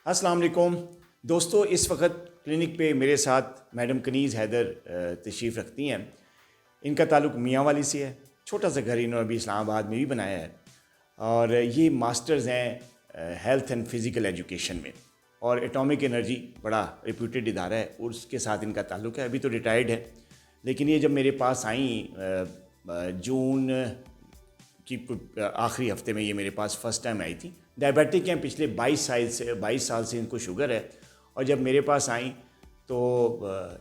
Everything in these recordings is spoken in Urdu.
السلام علیکم دوستو، اس وقت کلینک پہ میرے ساتھ میڈم کنیز حیدر تشریف رکھتی ہیں۔ ان کا تعلق میاں والی سے ہے۔ چھوٹا سا گھر انہوں نے ابھی اسلام آباد میں بھی بنایا ہے، اور یہ ماسٹرز ہیں ہیلتھ اینڈ فزیکل ایجوکیشن میں، اور ایٹامک انرجی بڑا ریپیوٹیڈ ادارہ ہے، اور اس کے ساتھ ان کا تعلق ہے۔ ابھی تو ریٹائرڈ ہے، لیکن یہ جب میرے پاس آئیں جون کی آخری ہفتے میں، یہ میرے پاس فرسٹ ٹائم آئی تھی۔ ڈائبیٹک ہیں، پچھلے 22 سال سے ان کو شوگر ہے، اور جب میرے پاس آئیں تو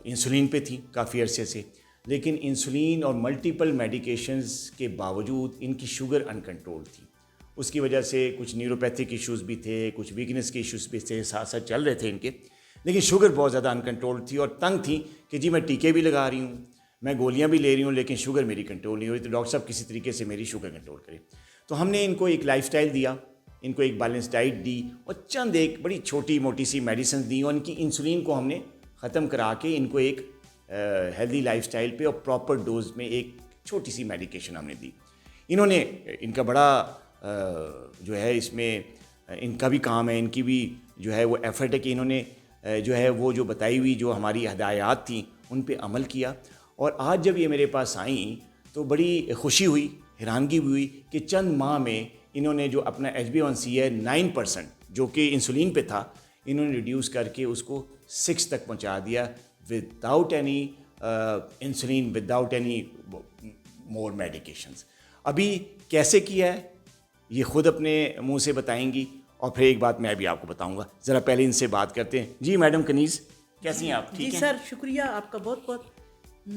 انسولین پہ تھیں کافی عرصے سے، لیکن انسولین اور ملٹیپل میڈیکیشنز کے باوجود ان کی شوگر ان کنٹرول تھی۔ اس کی وجہ سے کچھ نیوروپیتھک ایشوز بھی تھے، کچھ ویکنس کے ایشوز بھی تھے، ساتھ ساتھ چل رہے تھے ان کے، لیکن شوگر بہت زیادہ ان کنٹرول تھی، اور تنگ تھی کہ جی میں ٹیکے بھی لگا رہی ہوں، میں گولیاں بھی لے رہی ہوں، لیکن شوگر میری کنٹرول نہیں ہوئی، تو ڈاکٹر صاحب کسی طریقے سے میری شوگر کنٹرول کرے۔ تو ہم نے ان کو ایک لائف سٹائل دیا، ان کو ایک بیلنس ڈائٹ دی، اور چند ایک بڑی چھوٹی موٹی سی میڈیسنز دی، اور ان کی انسولین کو ہم نے ختم کرا کے ان کو ایک ہیلدی لائف سٹائل پہ اور پراپر ڈوز میں ایک چھوٹی سی میڈیکیشن ہم نے دی۔ انہوں نے، ان کا بڑا جو ہے اس میں ان کا بھی کام ہے، ان کی بھی جو ہے وہ ایفرٹ ہے کہ انہوں نے جو ہے وہ جو بتائی ہوئی جو ہماری ہدایات تھیں ان پہ عمل کیا، اور آج جب یہ میرے پاس آئیں تو بڑی خوشی ہوئی، حیرانگی ہوئی کہ چند ماہ میں انہوں نے جو اپنا HbA1c ہے 9% جو کہ انسولین پہ تھا، انہوں نے ریڈیوس کر کے اس کو 6 تک پہنچا دیا، without any insulin, without any more medications. ابھی کیسے کیا ہے یہ خود اپنے منہ سے بتائیں گی، اور پھر ایک بات میں بھی آپ کو بتاؤں گا۔ ذرا پہلے ان سے بات کرتے ہیں۔ جی میڈم کنیز، کیسی ہیں آپ؟ ٹھیک ہیں؟ جی سر، شکریہ آپ کا بہت بہت۔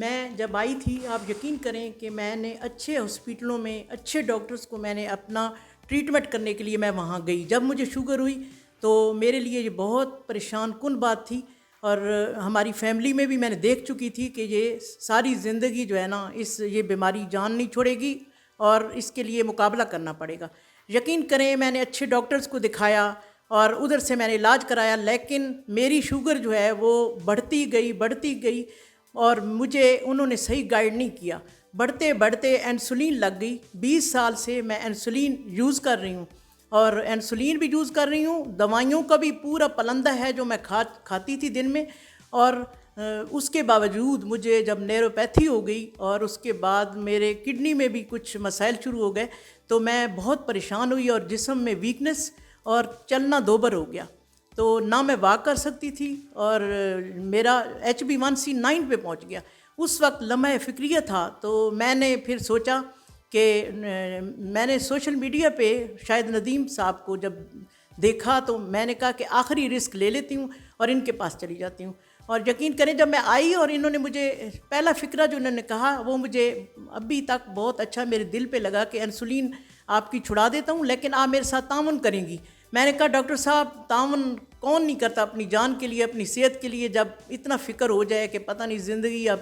میں جب آئی تھی، آپ یقین کریں کہ میں نے اچھے ہاسپٹلوں میں اچھے ڈاکٹرز کو میں نے اپنا ٹریٹمنٹ کرنے کے لیے میں وہاں گئی۔ جب مجھے شوگر ہوئی تو میرے لیے یہ بہت پریشان کن بات تھی، اور ہماری فیملی میں بھی میں نے دیکھ چکی تھی کہ یہ ساری زندگی جو ہے نا، یہ بیماری جان نہیں چھوڑے گی، اور اس کے لیے مقابلہ کرنا پڑے گا۔ یقین کریں میں نے اچھے ڈاکٹرز کو دکھایا، اور ادھر سے میں نے علاج کرایا، لیکن میری شوگر جو ہے وہ بڑھتی گئی، اور مجھے انہوں نے صحیح گائیڈ نہیں کیا۔ بڑھتے بڑھتے انسولین لگ گئی۔ 20 سال سے میں انسولین یوز کر رہی ہوں، اور انسولین بھی یوز کر رہی ہوں، دوائیوں کا بھی پورا پلندہ ہے جو میں کھاتی تھی دن میں، اور اس کے باوجود مجھے جب نیوروپیتھی ہو گئی، اور اس کے بعد میرے کڈنی میں بھی کچھ مسائل شروع ہو گئے، تو میں بہت پریشان ہوئی، اور جسم میں ویکنس، اور چلنا دوبر ہو گیا، تو نہ میں واک کر سکتی تھی، اور میرا HbA1c 9 پہ پہنچ گیا۔ اس وقت لمحہ فکریہ تھا، تو میں نے پھر سوچا کہ میں نے سوشل میڈیا پہ شاید ندیم صاحب کو جب دیکھا، تو میں نے کہا کہ آخری رسک لے لیتی ہوں اور ان کے پاس چلی جاتی ہوں۔ اور یقین کریں جب میں آئی اور انہوں نے مجھے پہلا فکرہ جو انہوں نے کہا، وہ مجھے ابھی تک بہت اچھا میرے دل پہ لگا کہ انسولین آپ کی چھڑا دیتا ہوں، لیکن آپ میرے ساتھ تعاون کریں گی۔ میں نے کہا ڈاکٹر صاحب، تعاون کون نہیں کرتا اپنی جان کے لیے، اپنی صحت کے لیے، جب اتنا فکر ہو جائے کہ پتہ نہیں زندگی اب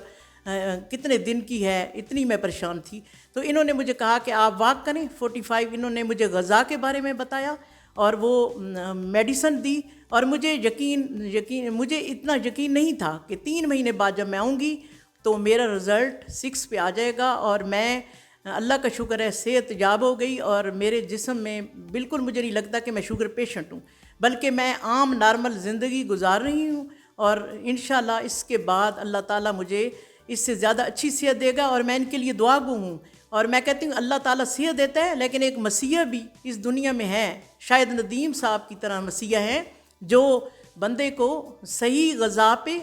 کتنے دن کی ہے، اتنی میں پریشان تھی۔ تو انہوں نے مجھے کہا کہ آپ واک کریں 45۔ انہوں نے مجھے غذا کے بارے میں بتایا، اور وہ میڈیسن دی، اور مجھے مجھے اتنا یقین نہیں تھا کہ 3 مہینے بعد جب میں آؤں گی تو میرا رزلٹ 6 پہ آ جائے گا، اور میں، اللہ کا شکر ہے، صحت یاب ہو گئی، اور میرے جسم میں بالکل مجھے نہیں لگتا کہ میں شوگر پیشنٹ ہوں، بلکہ میں عام نارمل زندگی گزار رہی ہوں، اور انشاءاللہ اس کے بعد اللہ تعالیٰ مجھے اس سے زیادہ اچھی صحت دے گا، اور میں ان کے لیے دعا گو ہوں۔ اور میں کہتی ہوں اللہ تعالیٰ صحت دیتا ہے، لیکن ایک مسیح بھی اس دنیا میں ہے، شاید ندیم صاحب کی طرح مسیح ہیں، جو بندے کو صحیح غذا پہ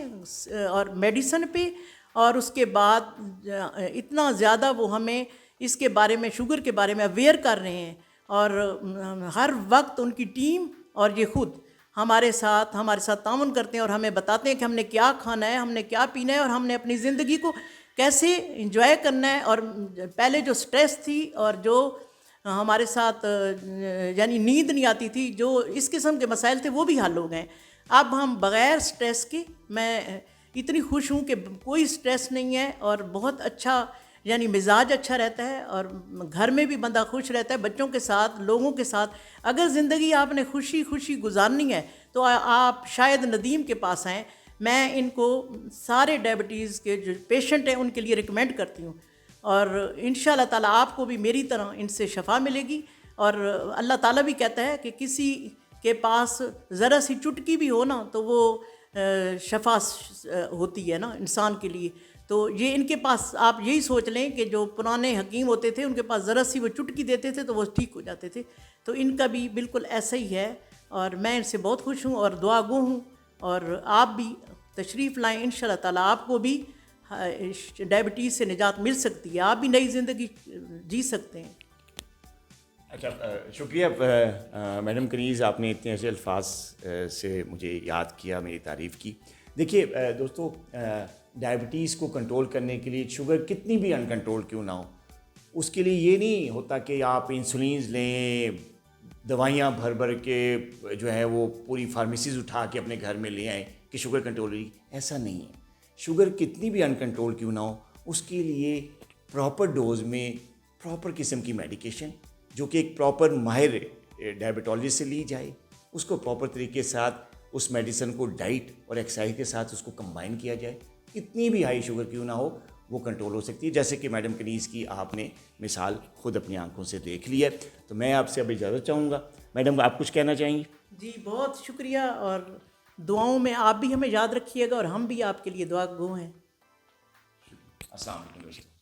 اور میڈیسن پہ، اور اس کے بعد اتنا زیادہ وہ ہمیں اس کے بارے میں، شوگر کے بارے میں اویئر کر رہے ہیں، اور ہر وقت ان کی ٹیم اور یہ خود ہمارے ساتھ تعاون کرتے ہیں، اور ہمیں بتاتے ہیں کہ ہم نے کیا کھانا ہے، ہم نے کیا پینا ہے، اور ہم نے اپنی زندگی کو کیسے انجوائے کرنا ہے۔ اور پہلے جو سٹریس تھی، اور جو ہمارے ساتھ یعنی نیند نہیں آتی تھی، جو اس قسم کے مسائل تھے، وہ بھی حل ہو گئے۔ اب ہم بغیر سٹریس کے، میں اتنی خوش ہوں کہ کوئی سٹریس نہیں ہے، اور بہت اچھا، یعنی مزاج اچھا رہتا ہے، اور گھر میں بھی بندہ خوش رہتا ہے، بچوں کے ساتھ، لوگوں کے ساتھ۔ اگر زندگی آپ نے خوشی خوشی گزارنی ہے تو آپ شاید ندیم کے پاس آئیں۔ میں ان کو سارے ڈائبٹیز کے جو پیشنٹ ہیں ان کے لیے ریکمینڈ کرتی ہوں، اور انشاءاللہ تعالیٰ آپ کو بھی میری طرح ان سے شفا ملے گی۔ اور اللہ تعالیٰ بھی کہتا ہے کہ کسی کے پاس ذرا سی چٹکی بھی ہو نا تو وہ شفا ہوتی ہے نا انسان کے لیے. تو یہ ان کے پاس آپ یہی سوچ لیں کہ جو پرانے حکیم ہوتے تھے ان کے پاس ذرا سی وہ چٹکی دیتے تھے تو وہ ٹھیک ہو جاتے تھے. تو ان کا بھی بالکل ایسا ہی ہے اور میں ان سے بہت خوش ہوں اور دعا گو ہوں. اور آپ بھی تشریف لائیں، ان شاء اللہ تعالیٰ آپ کو بھی ڈائبٹیز سے نجات مل سکتی ہے، آپ بھی نئی زندگی جی سکتے ہیں. اچھا، شکریہ میڈم کنیز، آپ نے اتنے ایسے الفاظ سے مجھے یاد کیا، میری تعریف کی. دیکھیے دوستو، ڈائبٹیز کو کنٹرول کرنے کے لیے شوگر کتنی بھی ان کنٹرول کیوں نہ ہو، اس کے لیے یہ نہیں ہوتا کہ آپ انسولینز لیں، دوائیاں بھر بھر کے جو ہے وہ پوری فارمیسیز اٹھا کے اپنے گھر میں لے آئیں کہ شوگر کنٹرول ہوئی. ایسا نہیں ہے. شوگر کتنی بھی ان کنٹرول کیوں نہ ہو، اس کے لیے پراپر ڈوز میں پراپر قسم کی میڈیکیشن جو کہ ایک پراپر ماہر ڈائبٹالوجسٹ سے لی جائے، اس کو پراپر طریقے کے ساتھ اس میڈیسن کو ڈائٹ اور ایکسرسائز کے ساتھ اس کو کمبائن کیا جائے. کتنی بھی ہائی شوگر کیوں نہ ہو وہ کنٹرول ہو سکتی ہے، جیسے کہ میڈم کنیز کی آپ نے مثال خود اپنی آنکھوں سے دیکھ لی ہے. تو میں آپ سے اب اجازت چاہوں گا. میڈم آپ کچھ کہنا چاہیں گی؟ جی بہت شکریہ، اور دعاؤں میں آپ بھی ہمیں یاد رکھیے گا اور ہم بھی آپ کے لیے دعا گو ہیں. السلام علیکم.